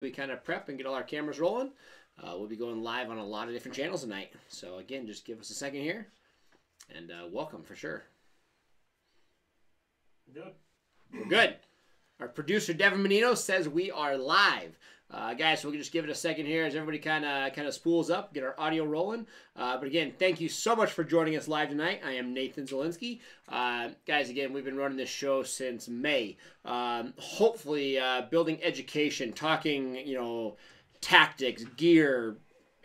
we kind of prep and get all our cameras rolling. We'll be going live on a lot of different channels tonight. So again, just give us a second here, and welcome for sure. Good. We're good. Our producer Devin Menino says we are live. Guys, so we'll just give it a second here as everybody kind of spools up, get our audio rolling. But again, thank you so much for joining us live tonight. I am Nate Zelinsky. Guys, again, we've been running this show since May. Hopefully, building education, talking, tactics, gear,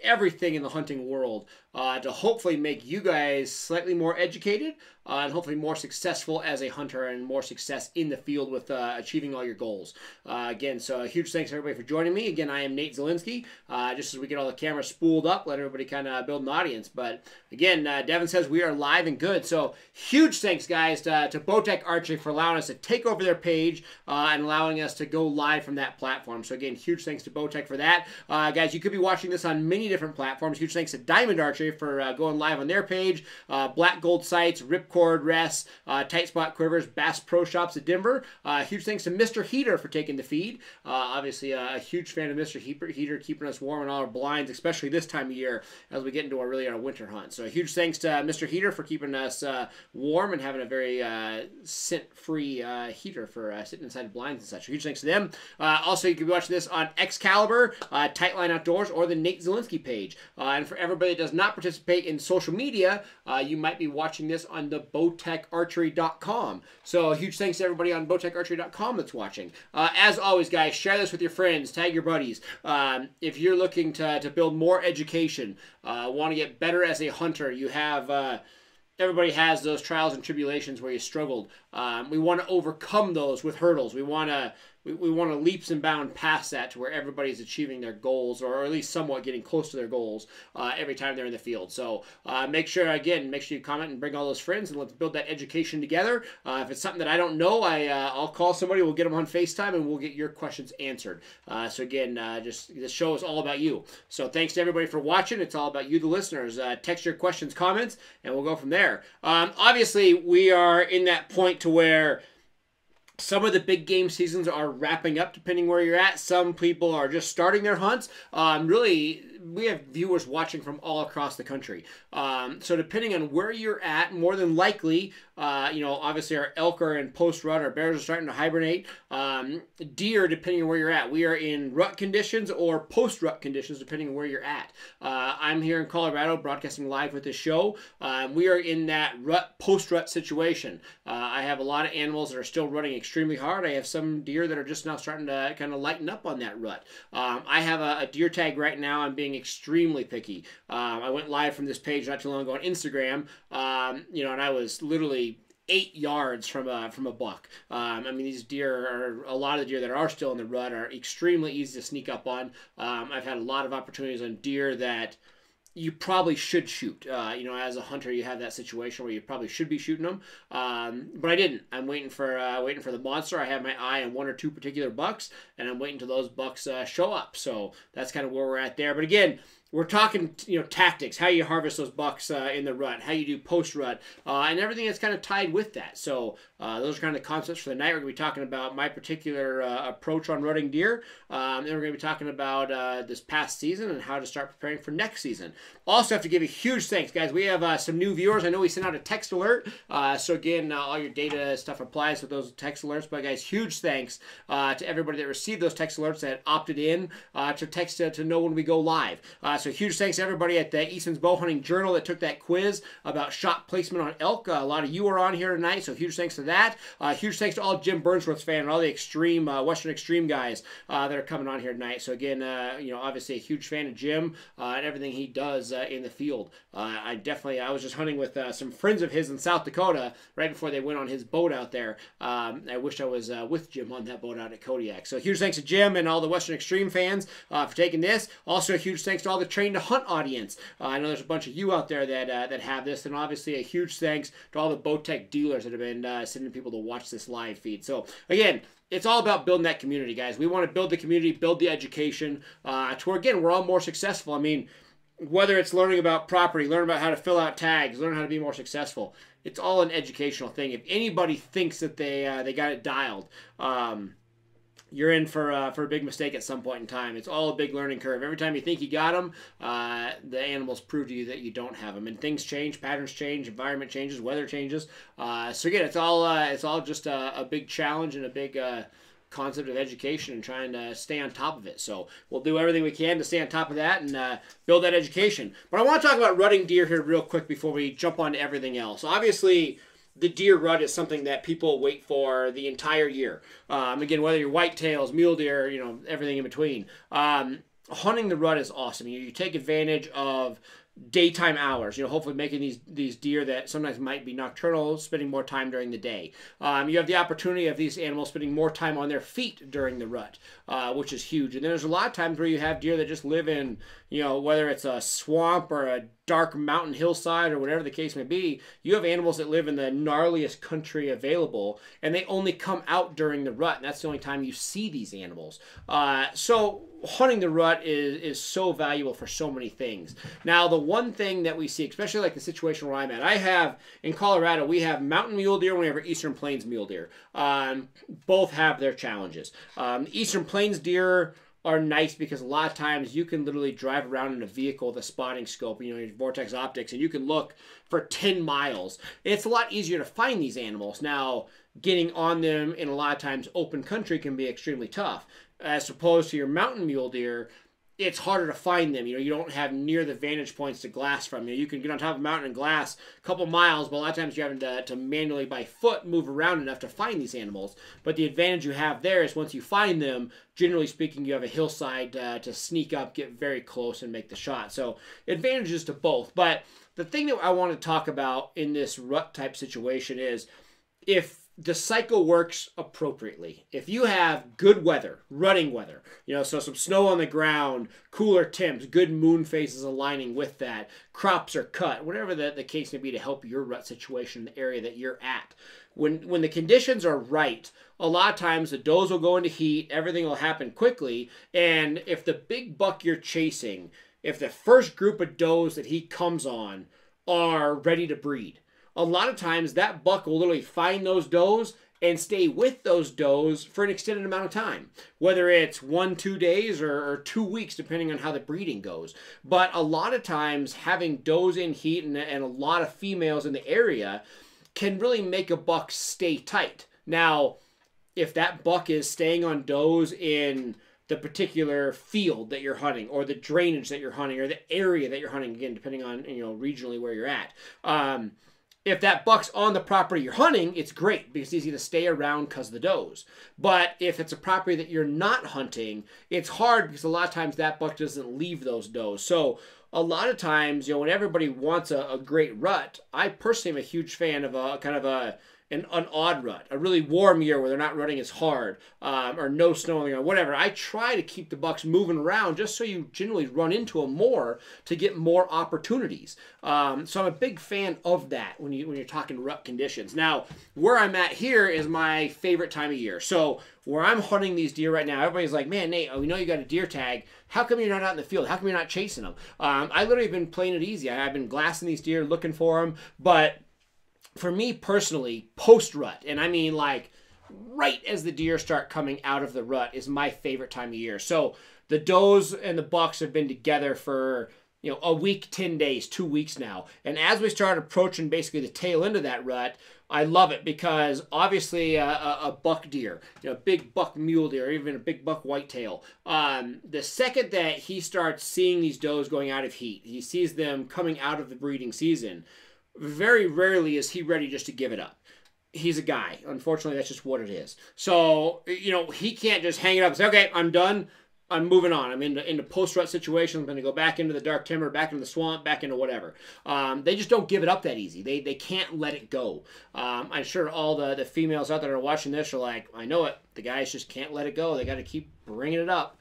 everything in the hunting world to hopefully make you guys slightly more educated and hopefully more successful as a hunter and more success in the field with achieving all your goals. Again, so a huge thanks to everybody for joining me. Again, I am Nate Zelinsky. Just as we get all the cameras spooled up, let everybody kind of build an audience. But again, Devin says we are live and good. So huge thanks, guys, to Bowtech Archery for allowing us to take over their page and allowing us to go live from that platform. So again, huge thanks to Bowtech for that. Guys, you could be watching this on many different platforms. Huge thanks to Diamond Archery for going live on their page. Black Gold Sights, Ripcord, Rests, Tight Spot Quivers, Bass Pro Shops at Denver. Huge thanks to Mr. Heater for taking the feed. Obviously, a huge fan of Mr. Heater keeping us warm in all our blinds, especially this time of year as we get into our winter hunt. So a huge thanks to Mr. Heater for keeping us warm and having a very scent-free heater for sitting inside blinds and such. So huge thanks to them. Also, you can be watching this on Excalibur, Tightline Outdoors, or the Nate Zelinsky page. And for everybody that does not participate in social media, you might be watching this on the bowtecharchery.com. So a huge thanks to everybody on bowtecharchery.com that's watching. As always, guys, share this with your friends, tag your buddies. If you're looking to build more education, want to get better as a hunter, you have... everybody has those trials and tribulations where you struggled. We want to overcome those with hurdles. We want to leaps and bound past that to where everybody's achieving their goals, or at least somewhat getting close to their goals every time they're in the field. So make sure you comment and bring all those friends, and let's build that education together. If it's something that I don't know, I'll call somebody, we'll get them on FaceTime, and we'll get your questions answered. So again, just this show is all about you. So thanks to everybody for watching. It's all about you, the listeners. Text your questions, comments, and we'll go from there. Obviously, we are in that point to where some of the big game seasons are wrapping up, depending where you're at. Some people are just starting their hunts. Really, we have viewers watching from all across the country. So depending on where you're at, more than likely, obviously our elk are in post-rut, our bears are starting to hibernate. Deer, depending on where you're at. We are in rut conditions or post-rut conditions, depending on where you're at. I'm here in Colorado, broadcasting live with this show. We are in that post-rut situation. I have a lot of animals that are still running extremely hard. I have some deer that are just now starting to kind of lighten up on that rut. I have a deer tag right now. I'm being extremely picky. I went live from this page not too long ago on Instagram, and I was literally 8 yards from a buck. I mean, these deer are, a lot of the deer that are still in the rut are extremely easy to sneak up on. I've had a lot of opportunities on deer that you probably should shoot. As a hunter, you have that situation where you probably should be shooting them, but I didn't. I'm waiting for the monster. I have my eye on one or two particular bucks, and I'm waiting till those bucks show up. So that's kind of where we're at there. But again, we're talking, tactics, how you harvest those bucks in the rut, how you do post-rut, and everything that's kind of tied with that. So those are kind of the concepts for the night. We're going to be talking about my particular approach on rutting deer. Then we're going to be talking about this past season and how to start preparing for next season. Also have to give a huge thanks, guys. We have some new viewers. I know we sent out a text alert. So again, all your data stuff applies with those text alerts. But guys, huge thanks to everybody that received those text alerts that opted in to text to know when we go live. So huge thanks to everybody at the Easton's Bow Hunting Journal that took that quiz about shot placement on elk. A lot of you are on here tonight, so huge thanks to that. Huge thanks to all Jim Burnsworth's fans and all the extreme, Western Extreme guys that are coming on here tonight. So again, obviously a huge fan of Jim and everything he does in the field. I was just hunting with some friends of his in South Dakota right before they went on his boat out there. I wish I was with Jim on that boat out at Kodiak. So huge thanks to Jim and all the Western Extreme fans for taking this. Also a huge thanks to all the Train to Hunt audience. I know there's a bunch of you out there that have this, and obviously a huge thanks to all the Bowtech dealers that have been sending people to watch this live feed. So again, it's all about building that community, guys. We want to build the community, build the education, to where, again, we're all more successful. I mean, whether it's learning about property, learning about how to fill out tags, learning how to be more successful, it's all an educational thing. If anybody thinks that they got it dialed, you're in for a big mistake at some point in time. It's all a big learning curve. Every time you think you got them, the animals prove to you that you don't have them. And things change, patterns change, environment changes, weather changes. So again, it's all just a big challenge and a big concept of education and trying to stay on top of it. So we'll do everything we can to stay on top of that and build that education. But I want to talk about rutting deer here real quick before we jump on to everything else. Obviously, the deer rut is something that people wait for the entire year. Again, whether you're whitetails, mule deer, everything in between. Hunting the rut is awesome. You take advantage of daytime hours, hopefully making these deer that sometimes might be nocturnal, spending more time during the day. You have the opportunity of these animals spending more time on their feet during the rut, which is huge. And there's a lot of times where you have deer that just live in, whether it's a swamp or a dark mountain hillside or whatever the case may be, you have animals that live in the gnarliest country available, and they only come out during the rut, and that's the only time you see these animals. So hunting the rut is so valuable for so many things. Now, the one thing that we see, especially like the situation where I'm at, in Colorado, we have mountain mule deer and we have Eastern Plains mule deer. Both have their challenges. Eastern Plains deer are nice because a lot of times you can literally drive around in a vehicle with a spotting scope, your Vortex optics, and you can look for 10 miles. It's a lot easier to find these animals. Now, getting on them in a lot of times open country can be extremely tough. As opposed to your mountain mule deer, it's harder to find them. You don't have near the vantage points to glass from. You can get on top of a mountain and glass a couple miles, but a lot of times you're having to manually by foot move around enough to find these animals. But the advantage you have there is once you find them, generally speaking, you have a hillside to sneak up, get very close, and make the shot. So advantages to both. But the thing that I want to talk about in this rut type situation is if the cycle works appropriately. If you have good weather, rutting weather, so some snow on the ground, cooler temps, good moon phases aligning with that, crops are cut, whatever the case may be to help your rut situation in the area that you're at. When the conditions are right, a lot of times the does will go into heat, everything will happen quickly, and if the big buck you're chasing, if the first group of does that he comes on are ready to breed, a lot of times that buck will literally find those does and stay with those does for an extended amount of time, whether it's 1-2 days or 2 weeks, depending on how the breeding goes. But a lot of times having does in heat and a lot of females in the area can really make a buck stay tight. Now, if that buck is staying on does in the particular field that you're hunting or the drainage that you're hunting or the area that you're hunting, again, depending on, regionally where you're at, if that buck's on the property you're hunting, it's great because he's going to stay around because of the does. But if it's a property that you're not hunting, it's hard because a lot of times that buck doesn't leave those does. So a lot of times, when everybody wants a great rut, I personally am a huge fan of an odd rut, a really warm year where they're not running as hard, or no snow on the ground, whatever. I try to keep the bucks moving around just so you generally run into them more to get more opportunities. So I'm a big fan of that when you're talking rut conditions. Now, where I'm at here is my favorite time of year. So where I'm hunting these deer right now, everybody's like, man, Nate, we know you got a deer tag. How come you're not out in the field? How come you're not chasing them? I literally have been playing it easy. I've been glassing these deer, looking for them, but for me personally, post-rut, and I mean like right as the deer start coming out of the rut is my favorite time of year. So the does and the bucks have been together for a week, 10 days, 2 weeks now. And as we start approaching basically the tail end of that rut, I love it because obviously a buck deer, a big buck mule deer, or even a big buck whitetail, the second that he starts seeing these does going out of heat, he sees them coming out of the breeding season, very rarely is he ready just to give it up. He's a guy. Unfortunately, that's just what it is. So, he can't just hang it up and say, okay, I'm done. I'm moving on. I'm into post-rut situations. I'm going to go back into the dark timber, back into the swamp, back into whatever. They just don't give it up that easy. They can't let it go. I'm sure all the females out there are watching this are like, I know it. The guys just can't let it go. They got to keep bringing it up.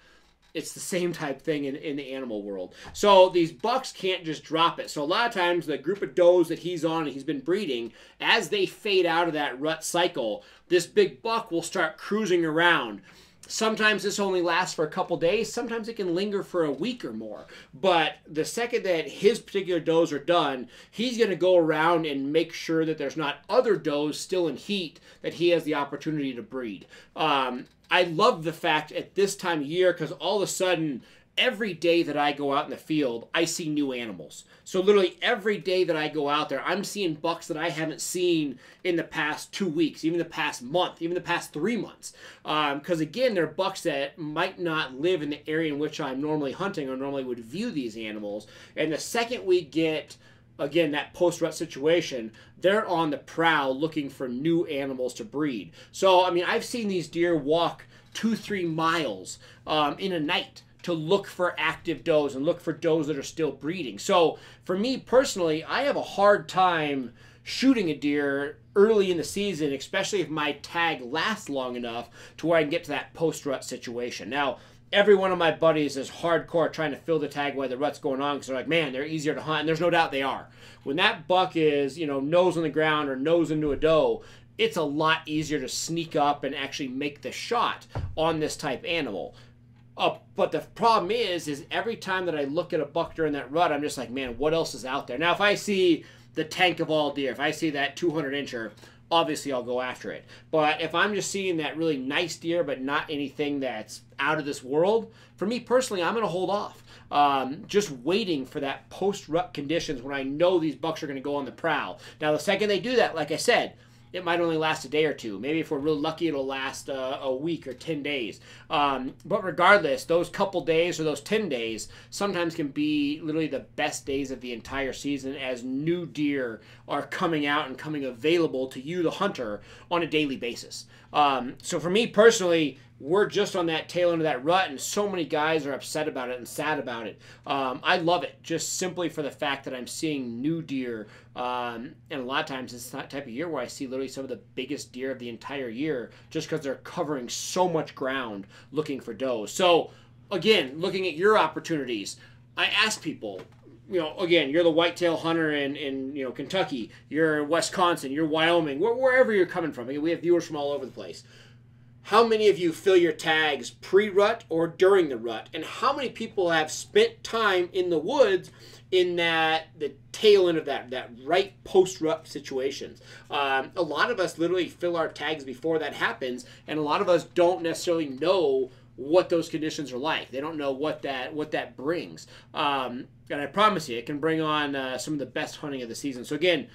It's the same type thing in the animal world. So these bucks can't just drop it. So a lot of times the group of does that he's on and he's been breeding, as they fade out of that rut cycle, this big buck will start cruising around. Sometimes this only lasts for a couple days. Sometimes it can linger for a week or more. But the second that his particular does are done, he's going to go around and make sure that there's not other does still in heat that he has the opportunity to breed. I love the fact at this time of year, because all of a sudden, every day that I go out in the field, I see new animals. So literally every day that I go out there, I'm seeing bucks that I haven't seen in the past 2 weeks, even the past month, even the past 3 months. Because again, they're bucks that might not live in the area in which I'm normally hunting or normally would view these animals. And the second we get, again, that post-rut situation, they're on the prowl looking for new animals to breed. So, I mean, I've seen these deer walk 2-3 miles in a night to look for active does and look for does that are still breeding. So for me personally, I have a hard time shooting a deer early in the season, especially if my tag lasts long enough to where I can get to that post-rut situation. Now, every one of my buddies is hardcore trying to fill the tag while the rut's going on, because they're like, man, they're easier to hunt, and there's no doubt they are. When that buck is, nose on the ground or nose into a doe, it's a lot easier to sneak up and actually make the shot on this type animal. But the problem is every time that I look at a buck during that rut, I'm just like, man, what else is out there? Now, if I see the tank of all deer, if I see that 200-incher, obviously I'll go after it. But if I'm just seeing that really nice deer, but not anything that's out of this world, for me personally, I'm going to hold off. Just waiting for that post-rut conditions when I know these bucks are going to go on the prowl. Now, the second they do that, like I said, it might only last a day or two. Maybe if we're real lucky, it'll last a week or 10 days. But regardless, those couple days or those 10 days sometimes can be literally the best days of the entire season, as new deer are coming out and coming available to you, the hunter, on a daily basis. So for me personally, we're just on that tail end of that rut, and so many guys are upset about it and sad about it. I love it, just simply for the fact that I'm seeing new deer. And a lot of times it's that type of year where I see literally some of the biggest deer of the entire year, just because they're covering so much ground looking for does. So again, looking at your opportunities, I ask people, again, you're the whitetail hunter in Kentucky, you're in Wisconsin, you're Wyoming, wherever you're coming from. We have viewers from all over the place. How many of you fill your tags pre-rut or during the rut? And how many people have spent time in the woods in the tail end of that right post-rut situations? A lot of us literally fill our tags before that happens, and a lot of us don't necessarily know what those conditions are like. They don't know what that brings. And I promise you, it can bring on some of the best hunting of the season. So again,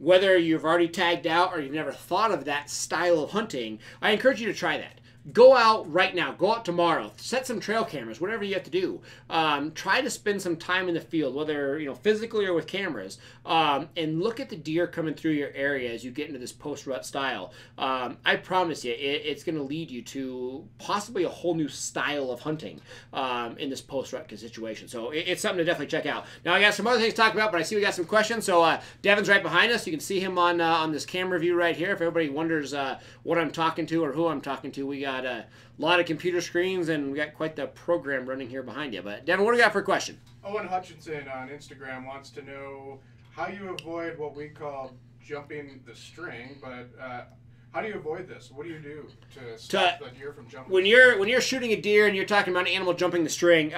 whether you've already tagged out or you've never thought of that style of hunting, I encourage you to try that. Go out right now. Go out tomorrow. Set some trail cameras, whatever you have to do. Try to spend some time in the field, whether physically or with cameras, and look at the deer coming through your area as you get into this post-rut style. I promise you, it's going to lead you to possibly a whole new style of hunting in this post-rut situation. So it's something to definitely check out. Now, I got some other things to talk about, but I see we got some questions. So Devin's right behind us. You can see him on this camera view right here. If everybody wonders what I'm talking to or who I'm talking to, we got a lot of computer screens, and we got quite the program running here behind you. But Devin, what do you got for a question? Owen Hutchinson on Instagram wants to know how you avoid what we call jumping the string, but how do you avoid this? What do you do to stop the deer from jumping? When you're shooting a deer and you're talking about an animal jumping the string,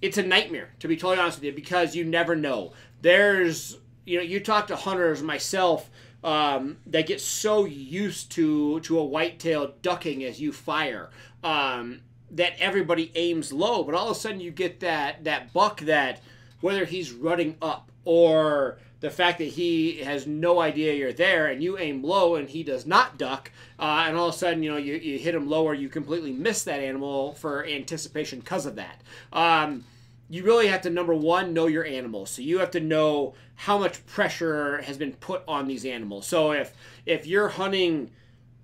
it's a nightmare, to be totally honest with you, because you never know. There's you talk to hunters, myself, that get so used to a whitetail ducking as you fire, that everybody aims low, but all of a sudden you get that buck that, whether he's rutting up or the fact that he has no idea you're there, and you aim low and he does not duck, and all of a sudden you hit him low, or you completely miss that animal for anticipation because of that. You really have to, number one, know your animals. So you have to know how much pressure has been put on these animals. So if you're hunting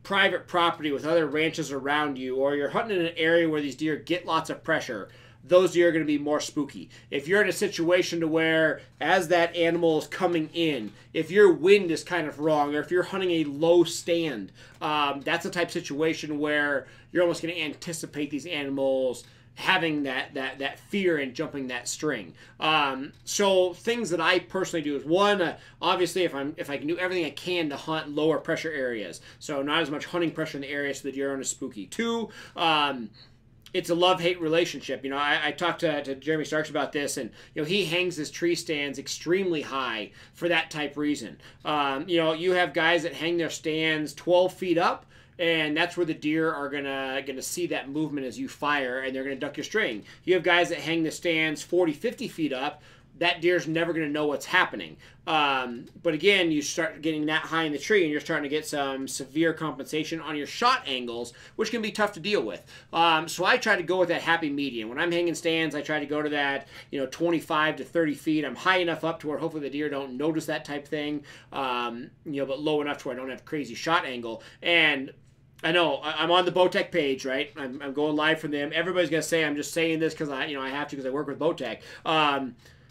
private property with other ranches around you, or you're hunting in an area where these deer get lots of pressure, those deer are going to be more spooky. If you're in a situation to where, as that animal is coming in, if your wind is kind of wrong, or if you're hunting a low stand, that's a type of situation where you're almost going to anticipate these animals having that fear and jumping that string. So things that I personally do is, one, obviously if I can do everything I can to hunt lower pressure areas, so not as much hunting pressure in the area so the deer aren't as spooky. Two, it's a love-hate relationship. I talked to Jeremy Starks about this, and he hangs his tree stands extremely high for that type reason. You have guys that hang their stands 12 feet up, and that's where the deer are gonna see that movement as you fire, and they're gonna duck your string. You have guys that hang the stands 40, 50 feet up. That deer's never going to know what's happening. But again, you start getting that high in the tree, and you're starting to get some severe compensation on your shot angles, which can be tough to deal with. So I try to go with that happy median. When I'm hanging stands, I try to go to that 25 to 30 feet. I'm high enough up to where hopefully the deer don't notice that type thing, but low enough to where I don't have crazy shot angle. And I know I'm on the Bowtech page, right? I'm going live from them. Everybody's gonna say I'm just saying this because I have to because I work with Bowtech.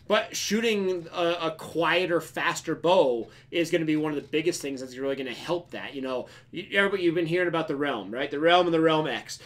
But shooting a quieter, faster bow is going to be one of the biggest things that's really going to help that. Everybody, you've been hearing about the Realm, right? The Realm and the Realm X.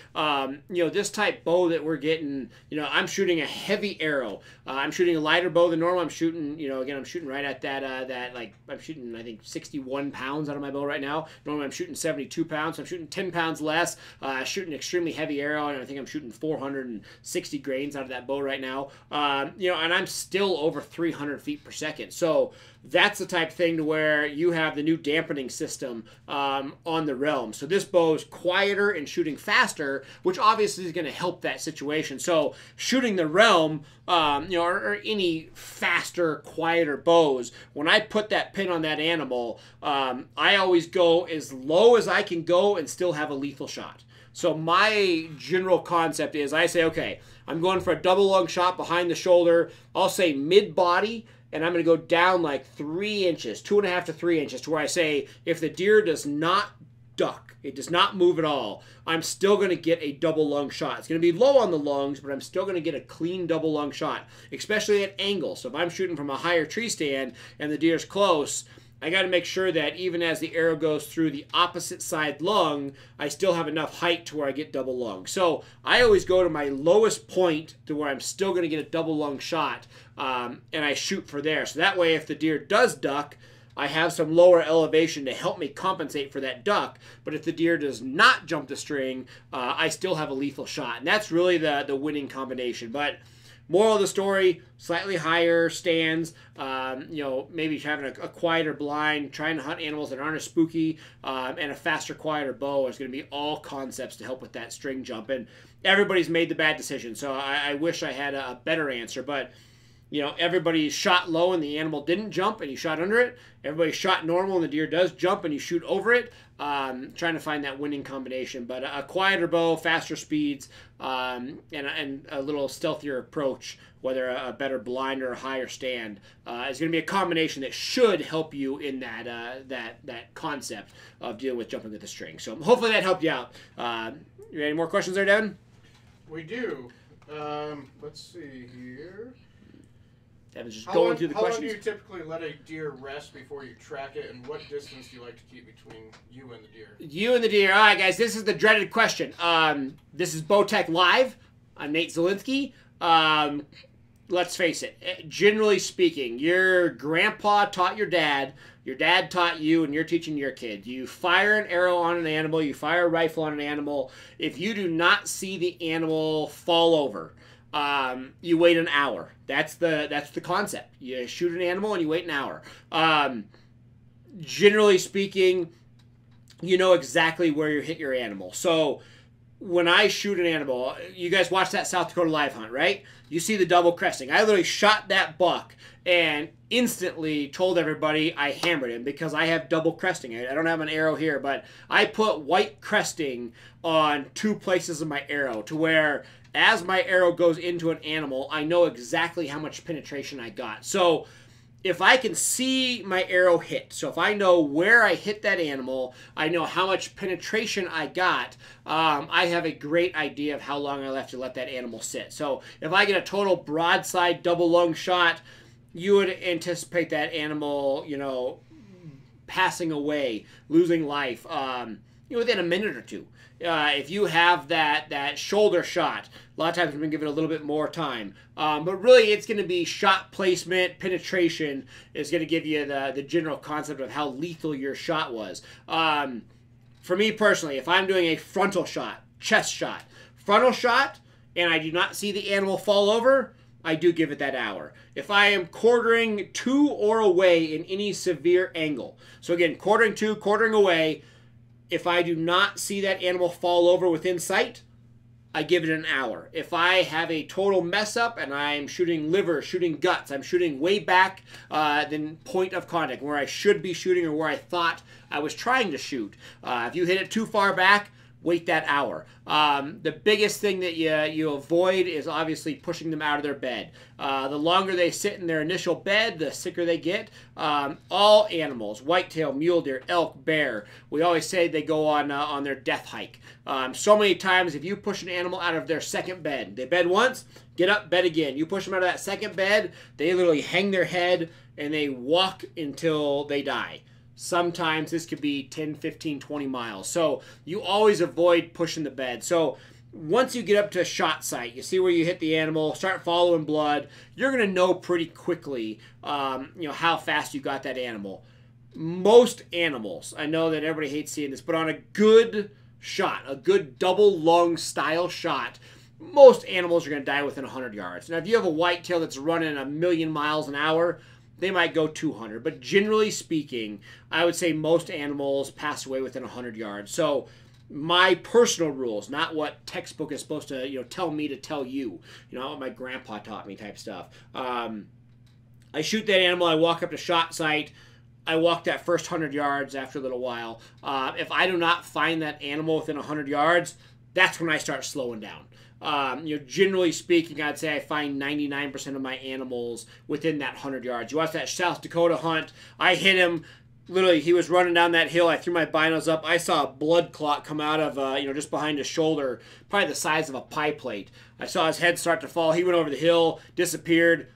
This type bow that we're getting, I'm shooting a heavy arrow. I'm shooting a lighter bow than normal. I'm shooting, I'm shooting right at I'm shooting, I think, 61 pounds out of my bow right now. Normally I'm shooting 72 pounds, so I'm shooting 10 pounds less. Shooting an extremely heavy arrow, and I think I'm shooting 460 grains out of that bow right now. And I'm still over 300 feet per second. So that's the type of thing to where you have the new dampening system on the Realm. So this bow is quieter and shooting faster, which obviously is going to help that situation. So shooting the Realm, or any faster, quieter bows, when I put that pin on that animal, I always go as low as I can go and still have a lethal shot. So my general concept is I say, okay, I'm going for a double lung shot behind the shoulder. I'll say mid-body, and I'm going to go down like 3 inches, 2.5 to 3 inches, to where I say if the deer does not duck, it does not move at all, I'm still going to get a double lung shot. It's going to be low on the lungs, but I'm still going to get a clean double lung shot, especially at angle. So if I'm shooting from a higher tree stand and the deer's close, I got to make sure that even as the arrow goes through the opposite side lung, I still have enough height to where I get double lung. So I always go to my lowest point to where I'm still going to get a double lung shot, and I shoot for there. So that way, if the deer does duck, I have some lower elevation to help me compensate for that duck. But if the deer does not jump the string, I still have a lethal shot. And that's really the winning combination. But moral of the story, slightly higher stands, maybe having a quieter blind, trying to hunt animals that aren't as spooky, and a faster, quieter bow is going to be all concepts to help with that string jump. And everybody's made the bad decision, so I wish I had a better answer. But, everybody shot low and the animal didn't jump and you shot under it. Everybody shot normal and the deer does jump and you shoot over it. Trying to find that winning combination. But a quieter bow, faster speeds, and a little stealthier approach, whether a better blind or a higher stand, is going to be a combination that should help you in that concept of dealing with jumping with the string. So hopefully that helped you out. You any more questions there, Devin? We do. Let's see here. Devin's just going through the questions. How long do you typically let a deer rest before you track it, and what distance do you like to keep between you and the deer? You and the deer. All right, guys, this is the dreaded question. This is Bowtech Live. I'm Nate Zelinsky. Let's face it. Generally speaking, your grandpa taught your dad taught you, and you're teaching your kid. You fire an arrow on an animal, you fire a rifle on an animal. If you do not see the animal fall over, you wait an hour. That's the concept. You shoot an animal and you wait an hour. Generally speaking, you know exactly where you hit your animal. So when I shoot an animal, you guys watch that South Dakota live hunt, right? You see the double cresting. I literally shot that buck and instantly told everybody I hammered him because I have double cresting. I don't have an arrow here, but I put white cresting on 2 places of my arrow to where as my arrow goes into an animal, I know exactly how much penetration I got. So if I can see my arrow hit, so if I know where I hit that animal, I know how much penetration I got, I have a great idea of how long I left to let that animal sit. So if I get a total broadside double lung shot, you would anticipate that animal, passing away, losing life, within a minute or two. If you have that shoulder shot, a lot of times we're going to give it a little bit more time. But really, it's going to be shot placement, penetration is going to give you the general concept of how lethal your shot was. For me personally, if I'm doing a frontal shot, chest shot, frontal shot, and I do not see the animal fall over, I do give it that hour. If I am quartering to or away in any severe angle, so again, quartering to, quartering away, If I do not see that animal fall over within sight, I give it an hour. If I have a total mess up and I'm shooting liver, shooting guts, I'm shooting way back than point of contact, where I should be shooting or where I thought I was trying to shoot. If you hit it too far back, wait that hour. The biggest thing that you avoid is obviously pushing them out of their bed. The longer they sit in their initial bed, the sicker they get. All animals, whitetail, mule deer, elk, bear, we always say they go on their death hike. So many times, if you push an animal out of their second bed, they bed once, get up, bed again. You push them out of that second bed, they literally hang their head and they walk until they die. Sometimes this could be 10, 15, 20 miles. So you always avoid pushing the bed. So once you get up to a shot site, you see where you hit the animal, start following blood, you're going to know pretty quickly how fast you got that animal. Most animals, I know that everybody hates seeing this, but on a good shot, a good double lung style shot, most animals are going to die within 100 yards. Now, if you have a whitetail that's running 1,000,000 miles an hour, they might go 200. But generally speaking, I would say most animals pass away within 100 yards. So my personal rules, not what textbook is supposed to tell me to tell you, what my grandpa taught me type stuff. I shoot that animal, I walk up to shot site, I walk that first 100 yards after a little while. If I do not find that animal within 100 yards, that's when I start slowing down. Generally speaking, I'd say I find 99% of my animals within that 100 yards. You watch that South Dakota hunt, I hit him, literally, he was running down that hill, I threw my binos up, I saw a blood clot come out of, just behind his shoulder, probably the size of a pie plate. I saw his head start to fall, he went over the hill, disappeared.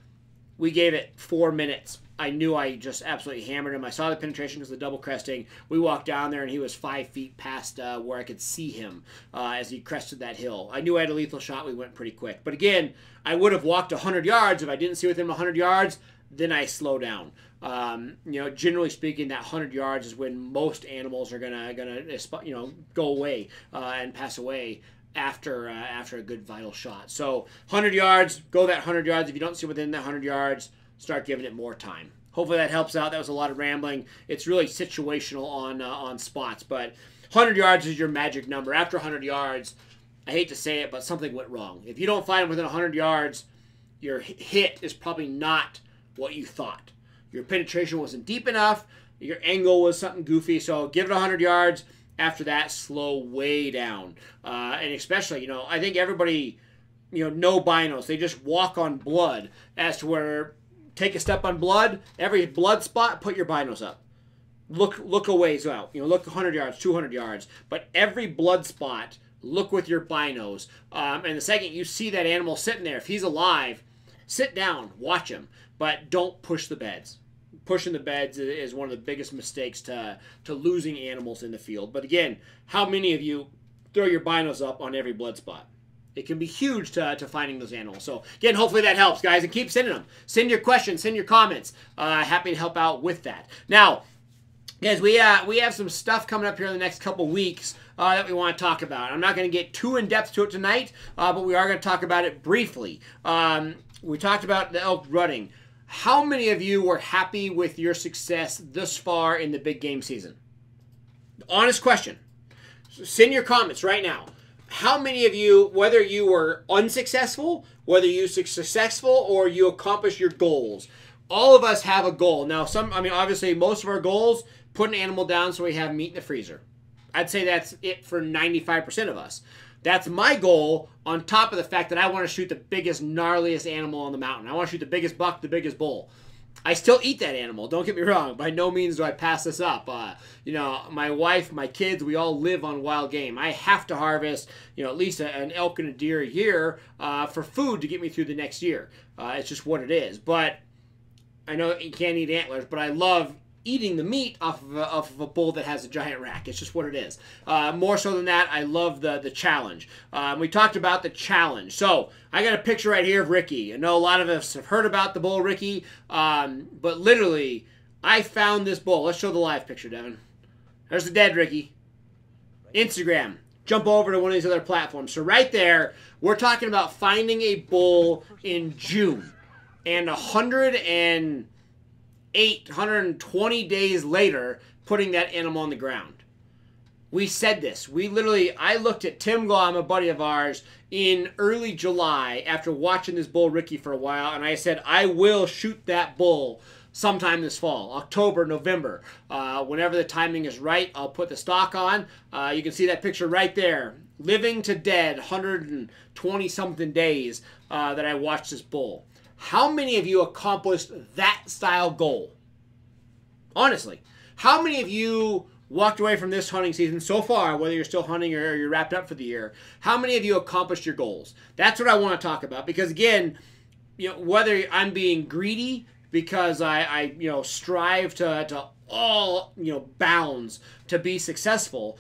We gave it 4 minutes. I knew I just absolutely hammered him. I saw the penetration because of the double cresting. We walked down there, and he was 5 feet past where I could see him as he crested that hill. I knew I had a lethal shot. We went pretty quick. But again, I would have walked 100 yards. If I didn't see within 100 yards, then I slow down. Generally speaking, that 100 yards is when most animals are gonna go away and pass away after a good vital shot. So 100 yards, go that 100 yards. If you don't see within that 100 yards, start giving it more time. Hopefully that helps out. That was a lot of rambling. It's really situational on spots, but 100 yards is your magic number. After 100 yards, I hate to say it, but something went wrong. If you don't find them within 100 yards, your hit is probably not what you thought. Your penetration wasn't deep enough. Your angle was something goofy. So give it 100 yards. After that, slow way down. And especially, I think everybody, no binos. They just walk on blood as to where, take a step on blood, every blood spot, put your binos up. Look a ways out. Look 100 yards, 200 yards. But every blood spot, look with your binos. And the second you see that animal sitting there, if he's alive, sit down, watch him. But don't push the beds. Pushing the beds is one of the biggest mistakes to losing animals in the field. But again, how many of you throw your binos up on every blood spot? It can be huge to finding those animals. So again, hopefully that helps, guys. And keep sending them. Send your questions. Send your comments. Happy to help out with that. Now, guys, we have some stuff coming up here in the next couple weeks that we want to talk about. I'm not going to get too in-depth to it tonight, but we are going to talk about it briefly. We talked about the elk rutting. How many of you were happy with your success thus far in the big game season? Honest question. Send your comments right now. How many of you, whether you were unsuccessful, whether you were successful, or you accomplished your goals, all of us have a goal. Now, obviously, most of our goals, put an animal down so we have meat in the freezer. I'd say that's it for 95% of us. That's my goal, on top of the fact that I want to shoot the biggest, gnarliest animal on the mountain. I want to shoot the biggest buck, the biggest bull. I still eat that animal, don't get me wrong. By no means do I pass this up. My wife, my kids, we all live on wild game. I have to harvest, at least an elk and a deer a year for food to get me through the next year. It's just what it is. But I know you can't eat antlers, but I love eating the meat off of a bull that has a giant rack. It's just what it is. More so than that, I love the challenge. We talked about the challenge. So I got a picture right here of Ricky. I know a lot of us have heard about the bull Ricky, but literally, I found this bull. Let's show the live picture, Devin. There's the dead Ricky. Instagram. Jump over to one of these other platforms. So right there, we're talking about finding a bull in June. And 120 days later, putting that animal on the ground. We said this. I looked at Tim Glom, a buddy of ours, in early July after watching this bull Ricky for a while, and I said, I will shoot that bull sometime this fall, October, November. Whenever the timing is right, I'll put the stock on. You can see that picture right there. Living to dead, 120-something days that I watched this bull. How many of you accomplished that style goal? Honestly, how many of you walked away from this hunting season so far, whether you're still hunting or you're wrapped up for the year, how many of you accomplished your goals? That's what I want to talk about, because again, whether I'm being greedy because I strive to all bounds to be successful,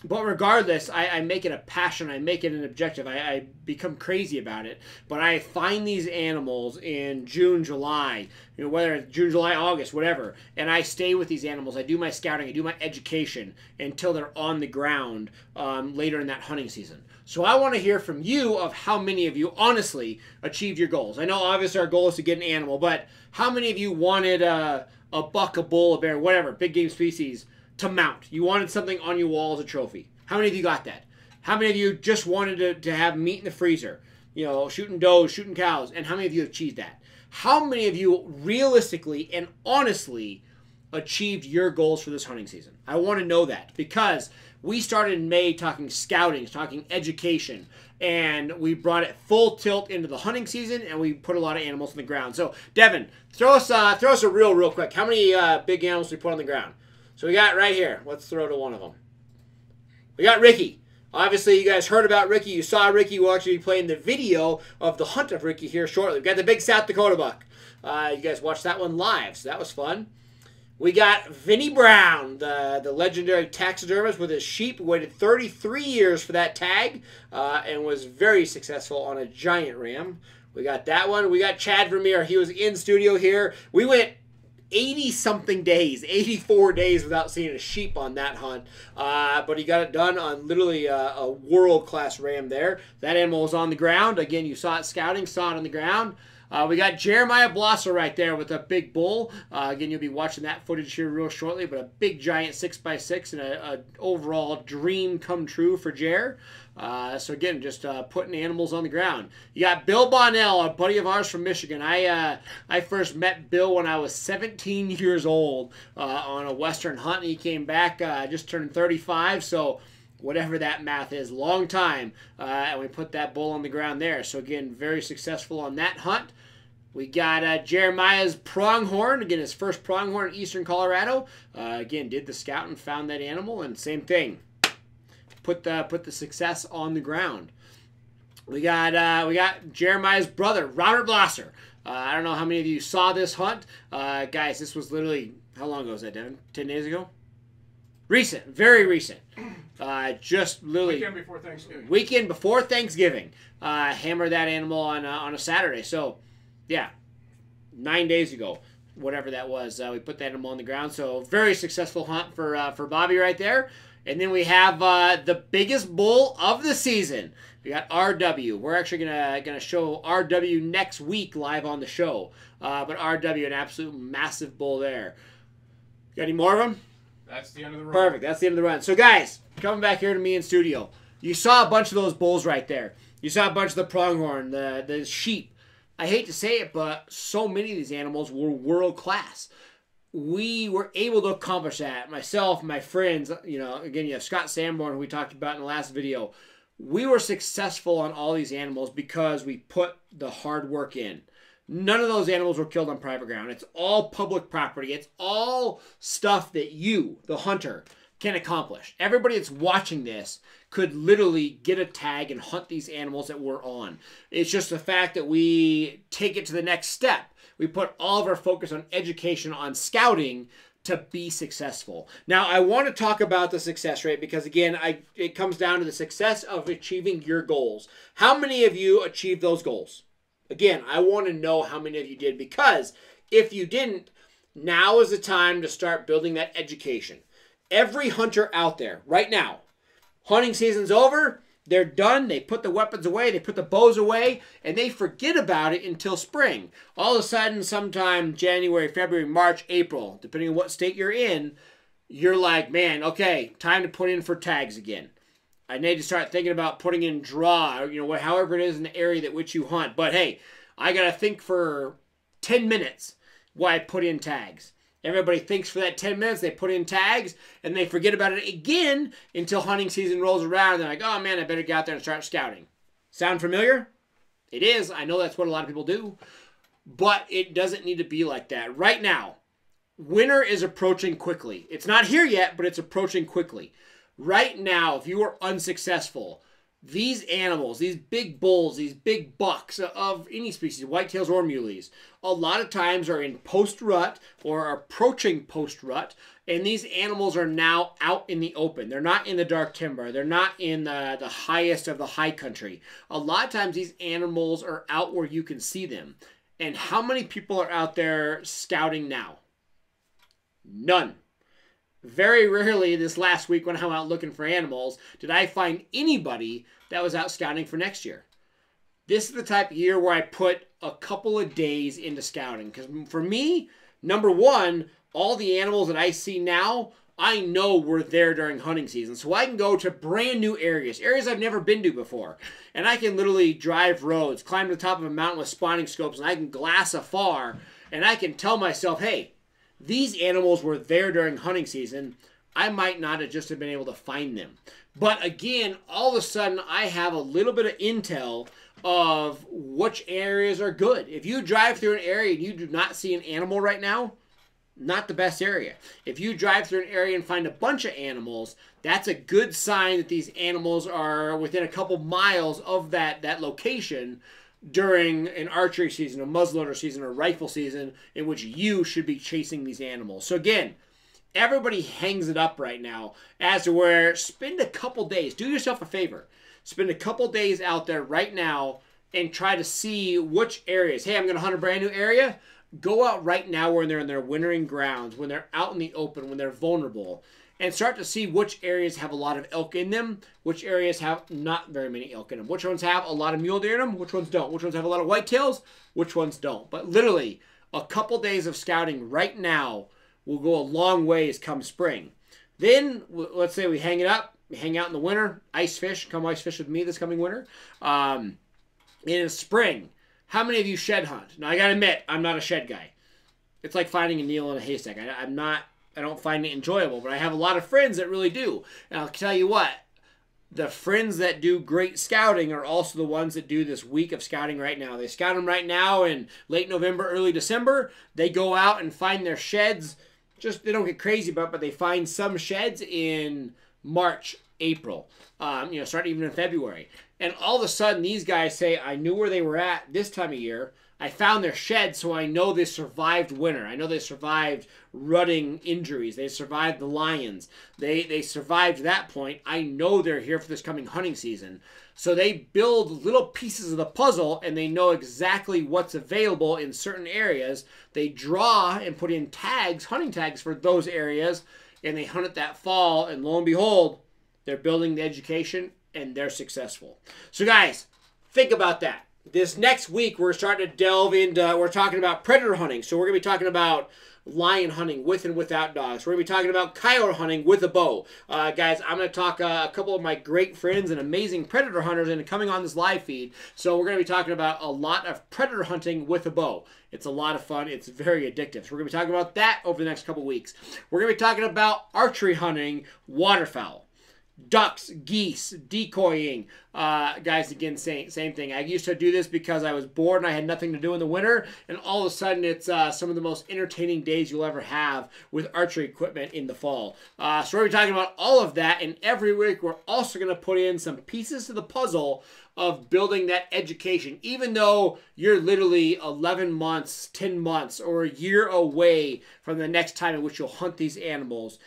but regardless, I make it a passion, I make it an objective, I become crazy about it. But I find these animals in June, July, whether it's June, July, August, whatever, and I stay with these animals. I do my scouting, I do my education until they're on the ground later in that hunting season. So I want to hear from you of how many of you honestly achieved your goals. I know obviously our goal is to get an animal, but how many of you wanted a buck, a bull, a bear, whatever, big game species to mount? You wanted something on your wall as a trophy. How many of you got that? How many of you just wanted to have meat in the freezer? Shooting does, shooting cows. And how many of you achieved that? How many of you realistically and honestly achieved your goals for this hunting season? I want to know that, because we started in May talking scouting, talking education, and we brought it full tilt into the hunting season, and we put a lot of animals on the ground. So, Devin, throw us a reel real quick. How many big animals did we put on the ground? So we got right here. Let's throw to one of them. We got Ricky. Obviously, you guys heard about Ricky. You saw Ricky. We'll actually be playing the video of the hunt of Ricky here shortly. We got the big South Dakota buck. You guys watched that one live, so that was fun. We got Vinnie Brown, the legendary taxidermist with his sheep. Waited 33 years for that tag and was very successful on a giant ram. We got that one. We got Chad Vermeer. He was in studio here. We went 80-something days, 84 days without seeing a sheep on that hunt. But he got it done on literally a world-class ram there. That animal was on the ground. Again, you saw it scouting, saw it on the ground. We got Jeremiah Blosser right there with a big bull. Again, you'll be watching that footage here real shortly, but a big giant 6x6 and an overall dream come true for Jer. So again, just putting animals on the ground. You got Bill Bonnell, a buddy of ours from Michigan. I first met Bill when I was 17 years old on a Western hunt. He came back, just turned 35, so whatever that math is, long time. And we put that bull on the ground there. So again, very successful on that hunt. We got Jeremiah's pronghorn, again, his first pronghorn in eastern Colorado. Again, did the scout and found that animal, and same thing. Put the success on the ground. We got Jeremiah's brother, Robert Blosser. I don't know how many of you saw this hunt. Guys, this was literally, how long ago was that, Devin? 10 days ago? Recent, very recent. Just literally weekend before Thanksgiving. Weekend before Thanksgiving. Hammered that animal on a Saturday. So, yeah, 9 days ago, whatever that was, we put that animal on the ground. So, very successful hunt for Bobby right there. And then we have the biggest bull of the season. We got RW. We're actually gonna show RW next week live on the show. But RW, an absolute massive bull there. Got any more of them? That's the end of the run. Perfect. That's the end of the run. So, guys, coming back here to me in studio, you saw a bunch of those bulls right there. You saw a bunch of the pronghorn, the sheep. I hate to say it, but so many of these animals were world class. We were able to accomplish that. Myself, my friends, again, you have Scott Sanborn, who we talked about in the last video. We were successful on all these animals because we put the hard work in. None of those animals were killed on private ground. It's all public property. It's all stuff that you, the hunter, can accomplish. Everybody that's watching this could literally get a tag and hunt these animals that we're on. It's just the fact that we take it to the next step. We put all of our focus on education, on scouting, to be successful. Now, I want to talk about the success rate because, again, it comes down to the success of achieving your goals. How many of you achieved those goals? Again, I want to know how many of you did, because if you didn't, now is the time to start building that education. Every hunter out there right now, hunting season's over, they're done, they put the weapons away, they put the bows away, and they forget about it until spring. All of a sudden, sometime January, February, March, April, depending on what state you're in, you're like, man, okay, time to put in for tags again. I need to start thinking about putting in draw, or, however it is in the area that which you hunt. But hey, I got to think for 10 minutes why I put in tags. Everybody thinks for that 10 minutes, they put in tags, and they forget about it again until hunting season rolls around, and they're like, oh man, I better get out there and start scouting. Sound familiar? It is. I know that's what a lot of people do. But it doesn't need to be like that. Right now, winter is approaching quickly. It's not here yet, but it's approaching quickly. Right now, if you are unsuccessful, these animals, these big bulls, these big bucks of any species, whitetails or muleys, a lot of times are in post-rut or are approaching post-rut, and these animals are now out in the open. They're not in the dark timber. They're not in the highest of the high country. A lot of times these animals are out where you can see them. And how many people are out there scouting now? None. Very rarely this last week when I'm out looking for animals did I find anybody that was out scouting for next year. This is the type of year where I put a couple of days into scouting. Because for me, number one, all the animals that I see now, I know were there during hunting season. So I can go to brand new areas I've never been to before. And I can literally drive roads, climb to the top of a mountain with spotting scopes, and I can glass afar, and I can tell myself, hey, these animals were there during hunting season. I might not have just have been able to find them. But again, all of a sudden, I have a little bit of intel of which areas are good. If you drive through an area and you do not see an animal right now, not the best area. If you drive through an area and find a bunch of animals, that's a good sign that these animals are within a couple miles of that location during an archery season, a muzzleloader season, or rifle season in which you should be chasing these animals. So again, everybody hangs it up right now as to where spend a couple days. Do yourself a favor. Spend a couple days out there right now and try to see which areas. Hey, I'm going to hunt a brand new area. Go out right now when they're in their wintering grounds, when they're out in the open, when they're vulnerable, and start to see which areas have a lot of elk in them, which areas have not very many elk in them, which ones have a lot of mule deer in them, which ones don't, which ones have a lot of whitetails, which ones don't. But literally, a couple days of scouting right now will go a long ways come spring. Then, let's say we hang it up, we hang out in the winter, ice fish, come ice fish with me this coming winter. In the spring, how many of you shed hunt? Now, I gotta admit, I'm not a shed guy. It's like finding a needle in a haystack. I don't find it enjoyable, but I have a lot of friends that really do. And I'll tell you what, the friends that do great scouting are also the ones that do this week of scouting right now. They scout them right now in late November, early December. They go out and find their sheds. They don't get crazy about it, but they find some sheds in March, April, start even in February. And all of a sudden, these guys say, I knew where they were at this time of year. I found their shed, so I know they survived winter. I know they survived rutting injuries. They survived the lions. They survived that point. I know they're here for this coming hunting season. So they build little pieces of the puzzle, and they know exactly what's available in certain areas. They draw and put in tags, hunting tags for those areas, and they hunt it that fall, and lo and behold, they're building the education, and they're successful. So guys, think about that. This next week, we're starting to delve into, we're talking about predator hunting. So we're going to be talking about lion hunting with and without dogs. We're going to be talking about coyote hunting with a bow. Guys, I'm going to talk a couple of my great friends and amazing predator hunters and coming on this live feed. So we're going to be talking about a lot of predator hunting with a bow. It's a lot of fun. It's very addictive. So we're going to be talking about that over the next couple weeks. We're going to be talking about archery hunting waterfowl. Ducks, geese, decoying. Guys, again, same thing. I used to do this because I was bored and I had nothing to do in the winter, and all of a sudden it's some of the most entertaining days you'll ever have with archery equipment in the fall. So we're going to be talking about all of that, and every week we're also going to put in some pieces to the puzzle of building that education. Even though you're literally 11 months, 10 months, or a year away from the next time in which you'll hunt these animals,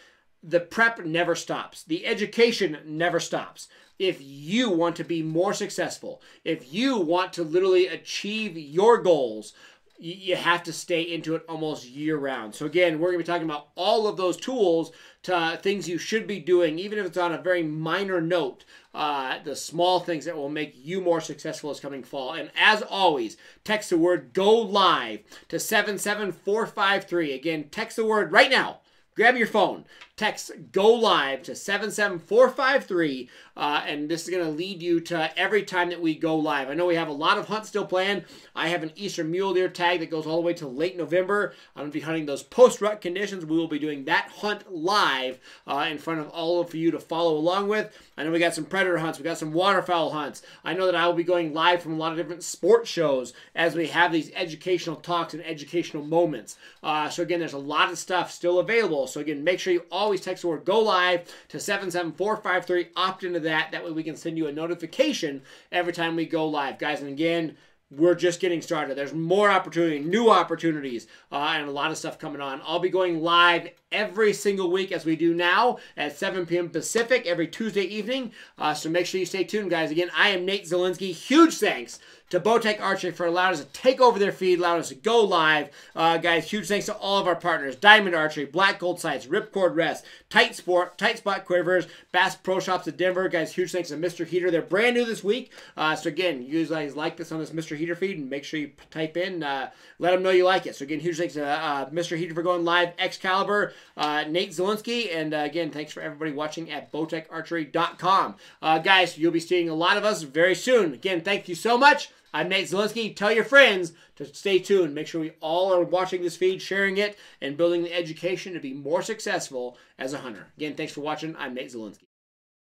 the prep never stops. The education never stops. If you want to be more successful, if you want to literally achieve your goals, you have to stay into it almost year-round. So again, we're going to be talking about all of those tools to things you should be doing, even if it's on a very minor note, the small things that will make you more successful this coming fall. And as always, text the word GO LIVE to 77453. Again, text the word right now. grab your phone, text "Go Live" to 77453, and this is going to lead you to every time that we go live. I know we have a lot of hunts still planned. I have an eastern mule deer tag that goes all the way to late November. I'm going to be hunting those post-rut conditions. We will be doing that hunt live in front of all of you to follow along with. I know we got some predator hunts. We got some waterfowl hunts. I know that I will be going live from a lot of different sports shows as we have these educational talks and educational moments. So again, there's a lot of stuff still available. So again, make sure you always text the word "Go Live" to 77453. Opt into that. That way we can send you a notification every time we go live. Guys, and again, we're just getting started. There's more opportunity, new opportunities, and a lot of stuff coming on. I'll be going live every single week as we do now at 7 p.m. Pacific every Tuesday evening. So make sure you stay tuned, guys. Again, I am Nate Zelinsky. Huge thanks to Bowtech Archery for allowing us to take over their feed, allowing us to go live. Guys, huge thanks to all of our partners: Diamond Archery, Black Gold Sights, Ripcord Rest, Tight Spot Quivers, Bass Pro Shops of Denver. Guys, huge thanks to Mr. Heater. They're brand new this week. So again, you guys like this on this Mr. Heater feed, and make sure you type in, let them know you like it. So again, huge thanks to Mr. Heater for going live, Excalibur, Nate Zelinsky, and again, thanks for everybody watching at bowtecharchery.com. Guys, you'll be seeing a lot of us very soon. Again, thank you so much. I'm Nate Zelinsky. Tell your friends to stay tuned. Make sure we all are watching this feed, sharing it, and building the education to be more successful as a hunter. Again, thanks for watching. I'm Nate Zelinsky.